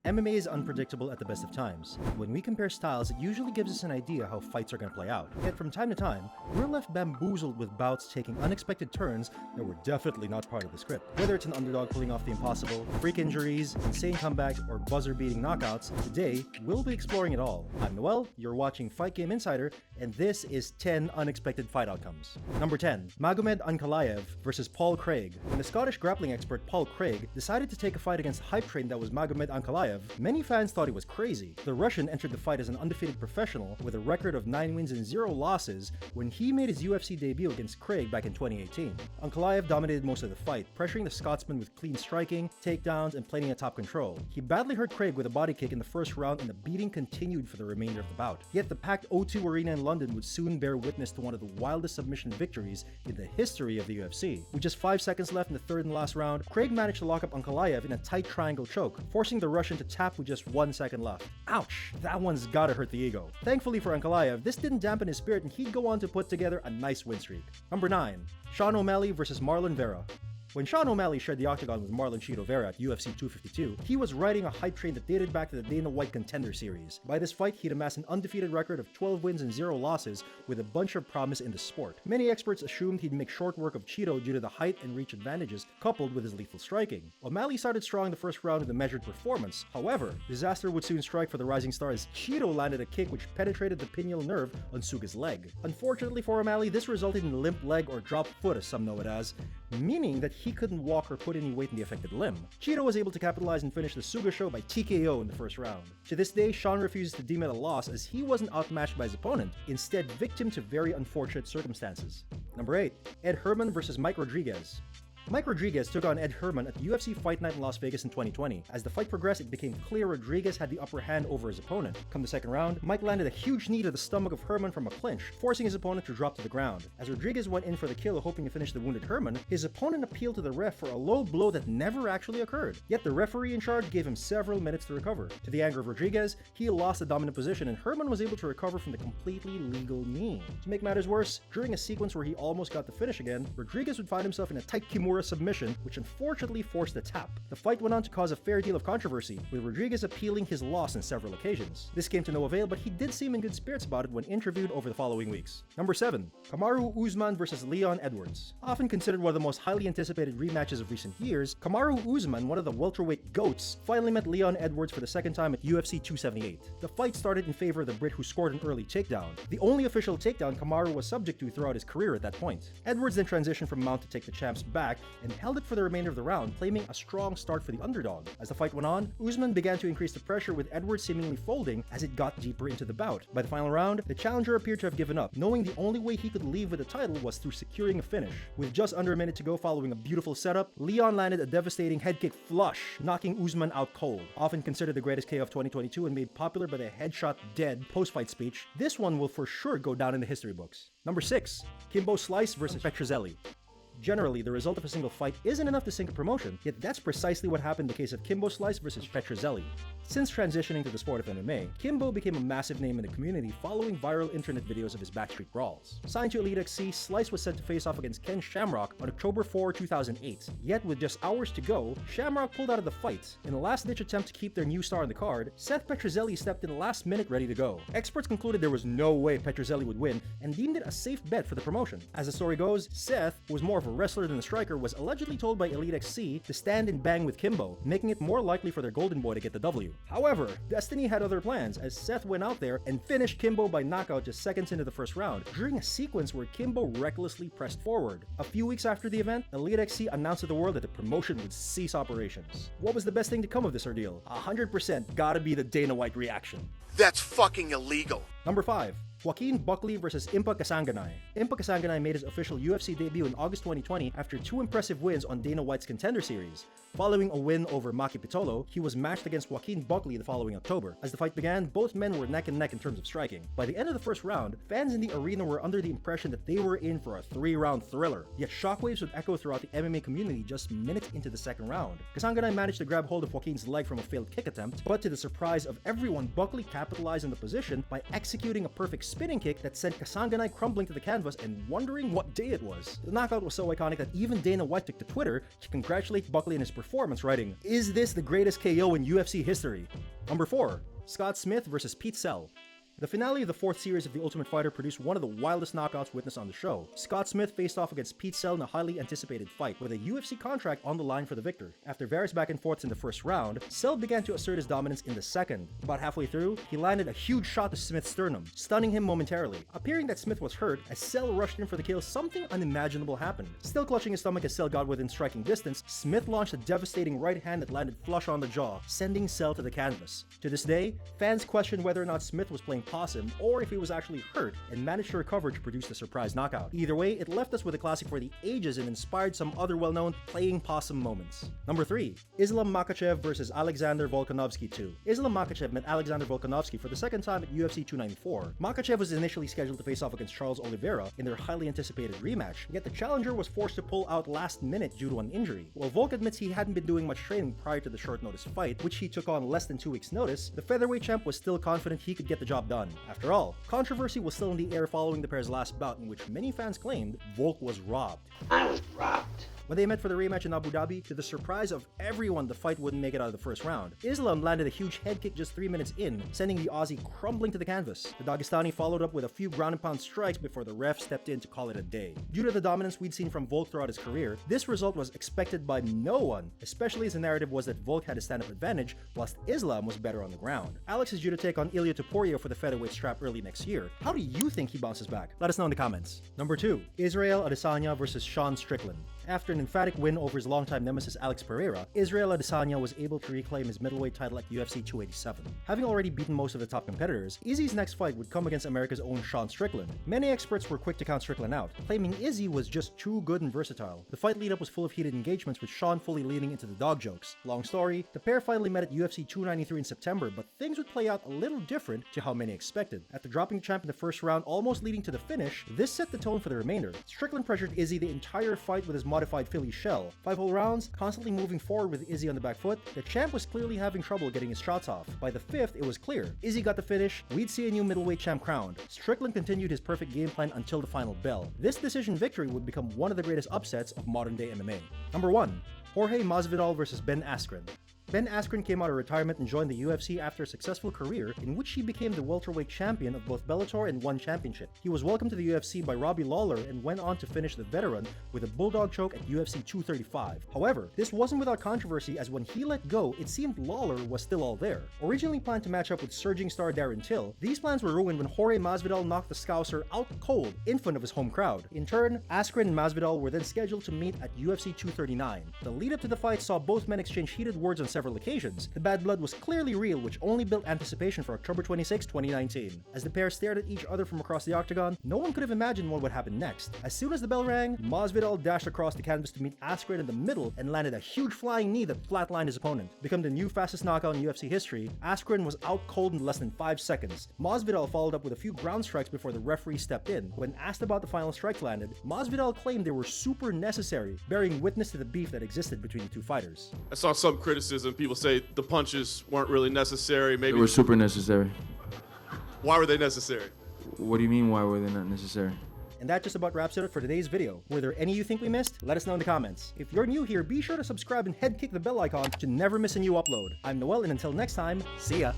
MMA is unpredictable at the best of times. When we compare styles, it usually gives us an idea how fights are going to play out. Yet from time to time, we're left bamboozled with bouts taking unexpected turns that were definitely not part of the script. Whether it's an underdog pulling off the impossible, freak injuries, insane comebacks, or buzzer-beating knockouts, today we'll be exploring it all. I'm Noel, you're watching Fight Game Insider, and this is 10 unexpected fight outcomes. Number 10. Magomed Ankalaev versus Paul Craig. When the Scottish grappling expert Paul Craig decided to take a fight against the hype train that was Magomed Ankalaev, many fans thought he was crazy. The Russian entered the fight as an undefeated professional with a record of 9 wins and 0 losses when he made his UFC debut against Craig back in 2018. Ankalaev dominated most of the fight, pressuring the Scotsman with clean striking, takedowns, and plenty of top control. He badly hurt Craig with a body kick in the first round, and the beating continued for the remainder of the bout. Yet the packed O2 Arena in London would soon bear witness to one of the wildest submission victories in the history of the UFC. With just 5 seconds left in the third and last round, Craig managed to lock up Ankalaev in a tight triangle choke, forcing the Russian to tap with just 1 second left. Ouch, that one's gotta hurt the ego. Thankfully for Ankalaev, this didn't dampen his spirit and he'd go on to put together a nice win streak. Number 9. Sean O'Malley versus Marlon Vera. When Sean O'Malley shared the octagon with Marlon Cheeto Vera at UFC 252, he was riding a hype train that dated back to the Dana White Contender Series. By this fight, he'd amassed an undefeated record of 12 wins and 0 losses with a bunch of promise in the sport. Many experts assumed he'd make short work of Cheeto due to the height and reach advantages coupled with his lethal striking. O'Malley started strong in the first round with a measured performance. However, disaster would soon strike for the rising star as Cheeto landed a kick which penetrated the pineal nerve on Suga's leg. Unfortunately for O'Malley, this resulted in limp leg or drop foot as some know it as, meaning that he couldn't walk or put any weight in the affected limb. Cheeto was able to capitalize and finish the Suga show by TKO in the first round. To this day, Sean refuses to deem it a loss as he wasn't outmatched by his opponent, instead victim to very unfortunate circumstances. Number 8. Ed Herman versus Mike Rodriguez. Mike Rodriguez took on Ed Herman at the UFC Fight Night in Las Vegas in 2020. As the fight progressed, it became clear Rodriguez had the upper hand over his opponent. Come the second round, Mike landed a huge knee to the stomach of Herman from a clinch, forcing his opponent to drop to the ground. As Rodriguez went in for the kill, hoping to finish the wounded Herman, his opponent appealed to the ref for a low blow that never actually occurred. Yet the referee in charge gave him several minutes to recover. To the anger of Rodriguez, he lost the dominant position and Herman was able to recover from the completely legal knee. To make matters worse, during a sequence where he almost got the finish again, Rodriguez would find himself in a tight Kimura submission, which unfortunately forced a tap. The fight went on to cause a fair deal of controversy, with Rodriguez appealing his loss on several occasions. This came to no avail, but he did seem in good spirits about it when interviewed over the following weeks. Number 7. Kamaru Usman versus Leon Edwards. Often considered one of the most highly anticipated rematches of recent years, Kamaru Usman, one of the welterweight GOATs, finally met Leon Edwards for the second time at UFC 278. The fight started in favor of the Brit who scored an early takedown, the only official takedown Kamaru was subject to throughout his career at that point. Edwards then transitioned from mount to take the champ's back and held it for the remainder of the round, claiming a strong start for the underdog. As the fight went on, Usman began to increase the pressure with Edwards seemingly folding as it got deeper into the bout. By the final round, the challenger appeared to have given up, knowing the only way he could leave with the title was through securing a finish. With just under a minute to go following a beautiful setup, Leon landed a devastating head kick flush, knocking Usman out cold. Often considered the greatest KO of 2022 and made popular by the headshot dead post-fight speech, this one will for sure go down in the history books. Number 6. Kimbo Slice versus Petrielli. Generally, the result of a single fight isn't enough to sink a promotion, yet that's precisely what happened in the case of Kimbo Slice versus Petrielli. Since transitioning to the sport of MMA, Kimbo became a massive name in the community following viral internet videos of his backstreet brawls. Signed to Elite XC, Slice was set to face off against Ken Shamrock on October 4, 2008. Yet with just hours to go, Shamrock pulled out of the fight. In a last-ditch attempt to keep their new star on the card, Seth Petrielli stepped in last minute ready to go. Experts concluded there was no way Petrielli would win and deemed it a safe bet for the promotion. As the story goes, Seth, who was more of a wrestler than a striker, was allegedly told by Elite XC to stand and bang with Kimbo, making it more likely for their golden boy to get the W. However, Destiny had other plans as Seth went out there and finished Kimbo by knockout just seconds into the first round, during a sequence where Kimbo recklessly pressed forward. A few weeks after the event, Elite XC announced to the world that the promotion would cease operations. What was the best thing to come of this ordeal? 100% gotta be the Dana White reaction. That's fucking illegal. Number 5. Joaquin Buckley versus Impa Kasanganay. Impa Kasanganay made his official UFC debut in August 2020 after 2 impressive wins on Dana White's Contender Series. Following a win over Maki Pitolo, he was matched against Joaquin Buckley the following October. As the fight began, both men were neck and neck in terms of striking. By the end of the first round, fans in the arena were under the impression that they were in for a 3-round thriller. Yet shockwaves would echo throughout the MMA community just minutes into the second round. Kasanganay managed to grab hold of Joaquin's leg from a failed kick attempt, but to the surprise of everyone, Buckley capitalized capitalized on the position by executing a perfect spinning kick that sent Kasanganay crumbling to the canvas and wondering what day it was. The knockout was so iconic that even Dana White took to Twitter to congratulate Buckley on his performance, writing, "Is this the greatest KO in UFC history?" Number 4. Scott Smith versus Pete Sell. The finale of the 4th series of The Ultimate Fighter produced one of the wildest knockouts witnessed on the show. Scott Smith faced off against Pete Sell in a highly anticipated fight, with a UFC contract on the line for the victor. After various back and forths in the first round, Sell began to assert his dominance in the second. About halfway through, he landed a huge shot to Smith's sternum, stunning him momentarily. Appearing that Smith was hurt, as Sell rushed in for the kill, something unimaginable happened. Still clutching his stomach as Sell got within striking distance, Smith launched a devastating right hand that landed flush on the jaw, sending Sell to the canvas. To this day, fans question whether or not Smith was playing possum or if he was actually hurt and managed to recover to produce the surprise knockout. Either way, it left us with a classic for the ages and inspired some other well-known playing possum moments. Number 3. Islam Makhachev versus Alexander Volkanovski 2. Islam Makhachev met Alexander Volkanovski for the second time at UFC 294. Makhachev was initially scheduled to face off against Charles Oliveira in their highly anticipated rematch, yet the challenger was forced to pull out last minute due to an injury. While Volk admits he hadn't been doing much training prior to the short notice fight, which he took on less than 2 weeks' notice, the featherweight champ was still confident he could get the job done. After all, controversy was still in the air following the pair's last bout, in which many fans claimed Volk was robbed. I was robbed. When they met for the rematch in Abu Dhabi, to the surprise of everyone, the fight wouldn't make it out of the first round. Islam landed a huge head kick just 3 minutes in, sending the Aussie crumbling to the canvas. The Dagestani followed up with a few ground and pound strikes before the ref stepped in to call it a day. Due to the dominance we'd seen from Volk throughout his career, this result was expected by no one, especially as the narrative was that Volk had a stand-up advantage, whilst Islam was better on the ground. Alex is due to take on Ilia Topuria for the featherweight strap early next year. How do you think he bounces back? Let us know in the comments. Number 2. Israel Adesanya versus Sean Strickland. After an emphatic win over his longtime nemesis Alex Pereira, Israel Adesanya was able to reclaim his middleweight title at UFC 287. Having already beaten most of the top competitors, Izzy's next fight would come against America's own Sean Strickland. Many experts were quick to count Strickland out, claiming Izzy was just too good and versatile. The fight lead-up was full of heated engagements, with Sean fully leaning into the dog jokes. Long story, the pair finally met at UFC 293 in September, but things would play out a little different to how many expected. After dropping the champ in the first round, almost leading to the finish, this set the tone for the remainder. Strickland pressured Izzy the entire fight with his modified Philly shell. 5 whole rounds, constantly moving forward with Izzy on the back foot, the champ was clearly having trouble getting his shots off. By the 5th, it was clear. Izzy got the finish, we'd see a new middleweight champ crowned. Strickland continued his perfect game plan until the final bell. This decision victory would become one of the greatest upsets of modern-day MMA. Number 1. Jorge Masvidal versus Ben Askren. Ben Askren came out of retirement and joined the UFC after a successful career in which he became the welterweight champion of both Bellator and one championship. He was welcomed to the UFC by Robbie Lawler and went on to finish the veteran with a bulldog choke at UFC 235. However, this wasn't without controversy, as when he let go, it seemed Lawler was still all there. Originally planned to match up with surging star Darren Till, these plans were ruined when Jorge Masvidal knocked the Scouser out cold in front of his home crowd. In turn, Askren and Masvidal were then scheduled to meet at UFC 239. The lead up to the fight saw both men exchange heated words on several occasions. The bad blood was clearly real, which only built anticipation for October 26, 2019. As the pair stared at each other from across the octagon, no one could have imagined what would happen next. As soon as the bell rang, Masvidal dashed across the canvas to meet Askren in the middle and landed a huge flying knee that flatlined his opponent. Become the new fastest knockout in UFC history, Askren was out cold in less than 5 seconds. Masvidal followed up with a few ground strikes before the referee stepped in. When asked about the final strikes landed, Masvidal claimed they were super necessary, bearing witness to the beef that existed between the two fighters. I saw some criticism. People say the punches weren't really necessary. Maybe they were super necessary. Why were they necessary? What do you mean, why were they not necessary? And that just about wraps it up for today's video. Were there any you think we missed? Let us know in the comments. If you're new here, be sure to subscribe and head kick the bell icon to never miss a new upload. I'm Noel, and until next time, see ya!